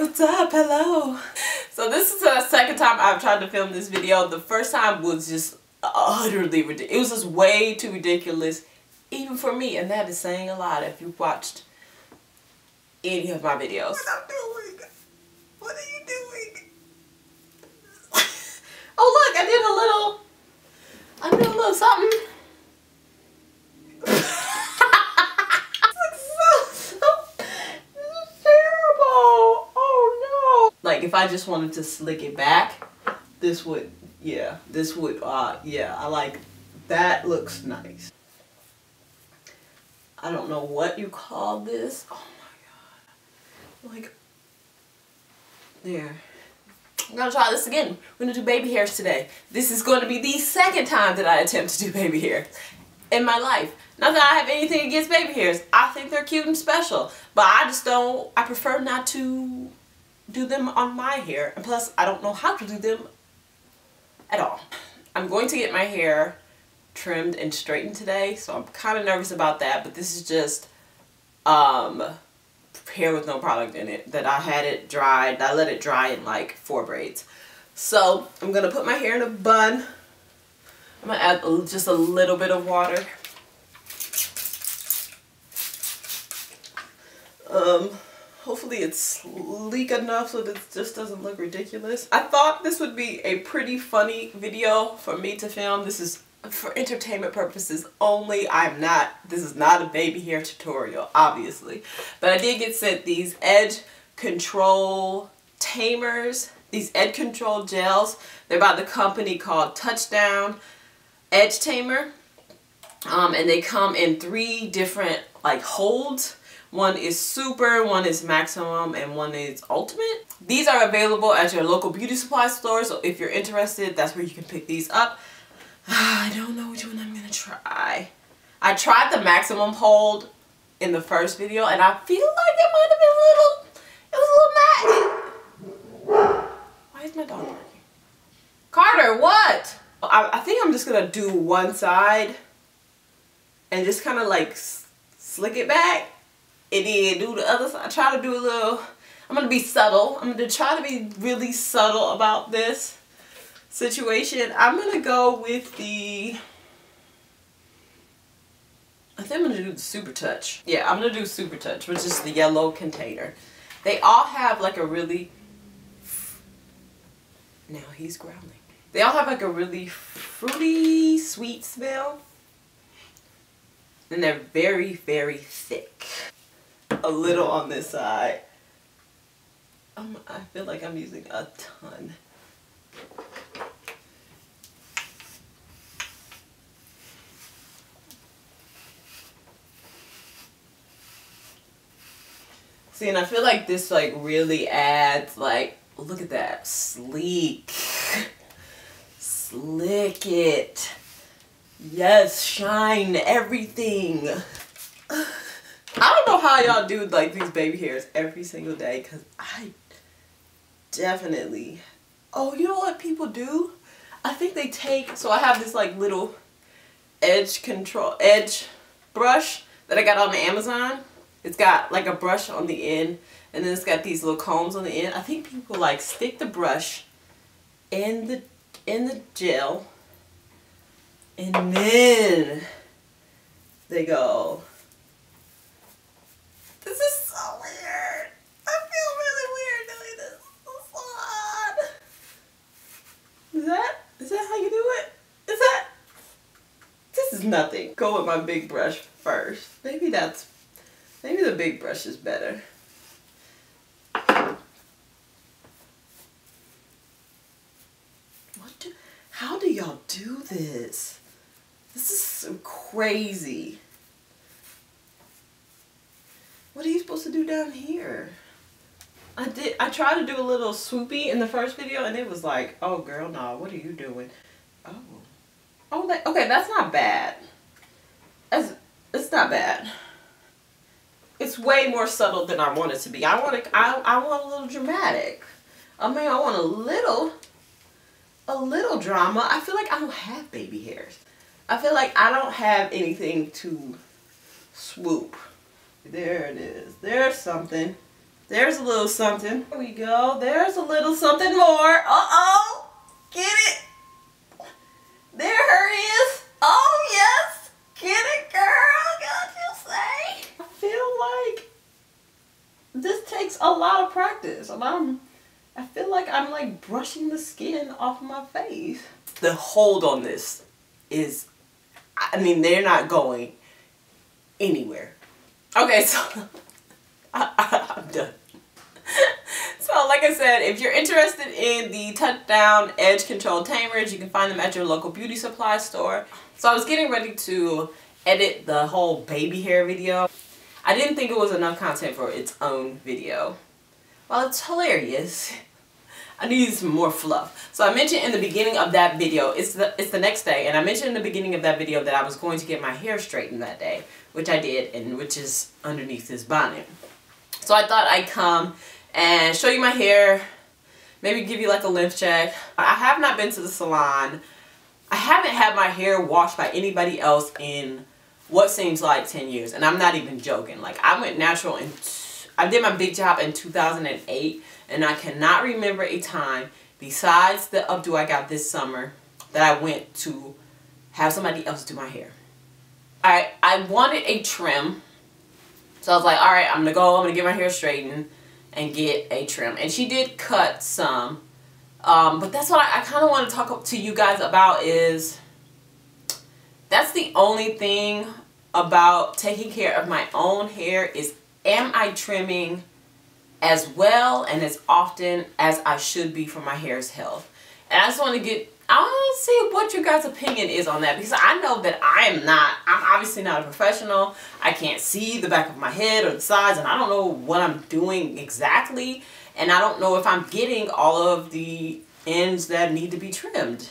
what's up? Hello. So this is the second time I've tried to film this video. The first time was just utterly ridiculous. It was just way too ridiculous, even for me, and that is saying a lot if you've watched any of my videos. What I'm doing? What are you doing? Oh look, I did a little something. Like if I just wanted to slick it back, this would, yeah, I like, that looks nice. I don't know what you call this. Oh my god. Like, there. I'm gonna try this again. We're gonna do baby hairs today. This is going to be the second time that I attempt to do baby hair in my life. Not that I have anything against baby hairs. I think they're cute and special, but I prefer not to do them on my hair, and plus I don't know how to do them at all. I'm going to get my hair trimmed and straightened today, so I'm kind of nervous about that, but this is just hair with no product in it that I had it dried. I let it dry in like 4 braids. So I'm gonna put my hair in a bun. I'm gonna add just a little bit of water. Hopefully it's sleek enough so that it just doesn't look ridiculous. I thought this would be a pretty funny video for me to film. This is for entertainment purposes only. This is not a baby hair tutorial, obviously. But I did get sent these edge control tamers, these edge control gels. They're by the company called Touchdown Edge Tamer. And they come in 3 different like holds. One is super, one is maximum, and one is ultimate. These are available at your local beauty supply store, so if you're interested, that's where you can pick these up. I don't know which one I'm gonna try. I tried the maximum hold in the first video, and I feel like it might have been a little matte. Why is my dog barking? Carter, what? I think I'm just gonna do one side and just kind of like slick it back. And then do the other side. Try to do a little, I'm going to be subtle. I'm going to try to be really subtle about this situation. I'm going to go with I think I'm going to do the Super Touch. Yeah, I'm going to do Super Touch, which is the yellow container. They all have like a really, now he's growling. They all have like a really fruity, sweet smell. And they're very, very thick. A little on this side. I feel like I'm using a ton. See, and I feel like this like really adds like, look at that, sleek. Slick it. Yes, shine everything. I don't know how y'all do like these baby hairs every single day, because I definitely, oh, you know what people do? I think they take, so I have this like little edge brush that I got on Amazon. It's got like a brush on the end, and then it's got these little combs on the end. I think people like stick the brush in the gel, and then they go. This is so weird. I feel really weird doing this. It's so odd. Is that how you do it? This is nothing. Go with my big brush first. Maybe the big brush is better. How do y'all do this? This is so crazy. What are you supposed to do down here? I tried to do a little swoopy in the first video, and it was like, oh girl, no, what are you doing? Okay, that's not bad. It's not bad. It's way more subtle than I want it to be. I want a little dramatic. I mean, I want a little drama. I feel like I don't have baby hairs. I feel like I don't have anything to swoop. There it is. There's something. There's a little something. There we go. There's a little something more. Uh-oh. Get it? There her is. Oh, yes. Get it, girl. Got you say. I feel like this takes a lot of practice. I feel like I'm like brushing the skin off my face. The hold on this is, I mean, they're not going anywhere. Okay, so I'm done. So like I said, if you're interested in the touchdown edge control tamers, you can find them at your local beauty supply store. So I was getting ready to edit the whole baby hair video. I didn't think it was enough content for its own video. Well, it's hilarious. I needed some more fluff. So I mentioned in the beginning of that video, it's the next day, and I mentioned in the beginning of that video that I was going to get my hair straightened that day, which I did, and which is underneath this bonnet. So I thought I'd come and show you my hair, maybe give you like a length check. I have not been to the salon. I haven't had my hair washed by anybody else in what seems like 10 years, and I'm not even joking. Like, I went natural I did my big job in 2008, and I cannot remember a time besides the updo I got this summer that I went to have somebody else do my hair. Alright, I wanted a trim, so I was like, alright, I'm gonna get my hair straightened and get a trim. And she did cut some, but that's what I kind of want to talk to you guys about. Is that's the only thing about taking care of my own hair, is am I trimming as well and as often as I should be for my hair's health? And I just want to see what your guys' opinion is on that, because I know that I'm obviously not a professional. I can't see the back of my head or the sides, and I don't know what I'm doing exactly, and I don't know if I'm getting all of the ends that need to be trimmed.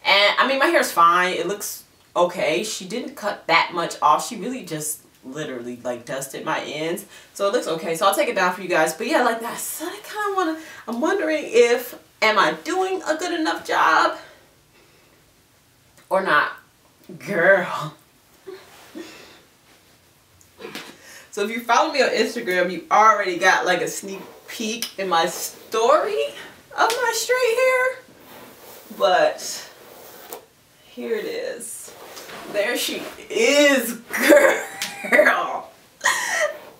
And I mean, my hair's fine. It looks okay. She didn't cut that much off. She really just literally like dusted my ends, so it looks okay. So I'll take it down for you guys. But yeah, like that, so I kind of want to, I'm wondering if, am I doing a good enough job or not? Girl. So if you follow me on Instagram, you already got like a sneak peek in my story of my straight hair. But here it is. There she is, girl.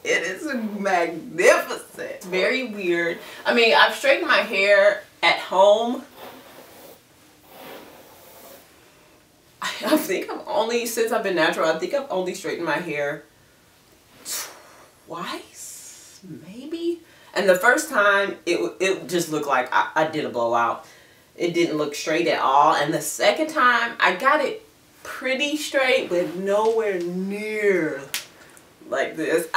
It is magnificent. It's very weird. I mean, I've straightened my hair at home. I think I've only, since I've been natural, I think I've only straightened my hair twice, maybe. And the first time, it just looked like I did a blowout. It didn't look straight at all. And the second time, I got it pretty straight, but nowhere near like this.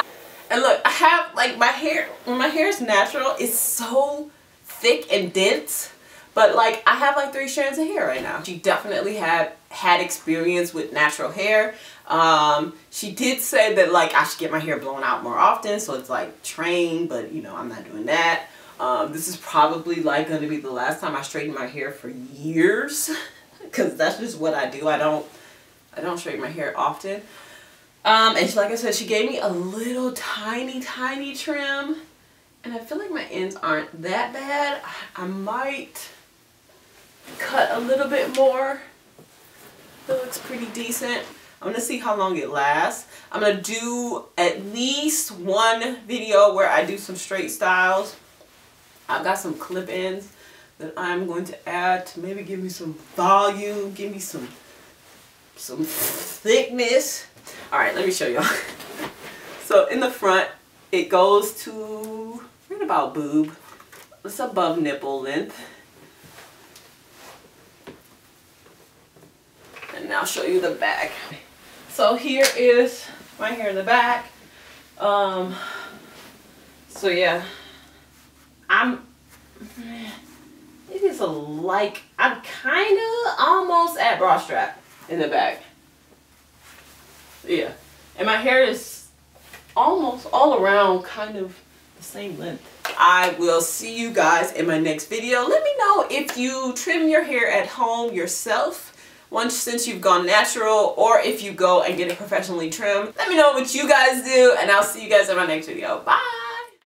And look, I have like my hair, when my hair is natural, it's so thick and dense, but like I have like 3 strands of hair right now. She definitely had experience with natural hair. She did say that like I should get my hair blown out more often, so it's like trained, but you know, I'm not doing that. This is probably like going to be the last time I straighten my hair for years, because that's just what I do. I don't straighten my hair often. And like I said, she gave me a little tiny trim, and I feel like my ends aren't that bad. I might cut a little bit more. It looks pretty decent. I'm gonna see how long it lasts. I'm gonna do at least one video where I do some straight styles. I've got some clip ends that I'm going to add to maybe give me some volume, give me some thickness. Alright, let me show y'all. So in the front, it goes to right about boob. It's above nipple length. And now I'll show you the back. So here is my hair in the back. So yeah, it is I'm kind of almost at bra strap in the back. Yeah, and my hair is almost all around kind of the same length. I will see you guys in my next video. Let me know if you trim your hair at home yourself since you've gone natural, or if you go and get it professionally trimmed. Let me know what you guys do, and I'll see you guys in my next video. Bye!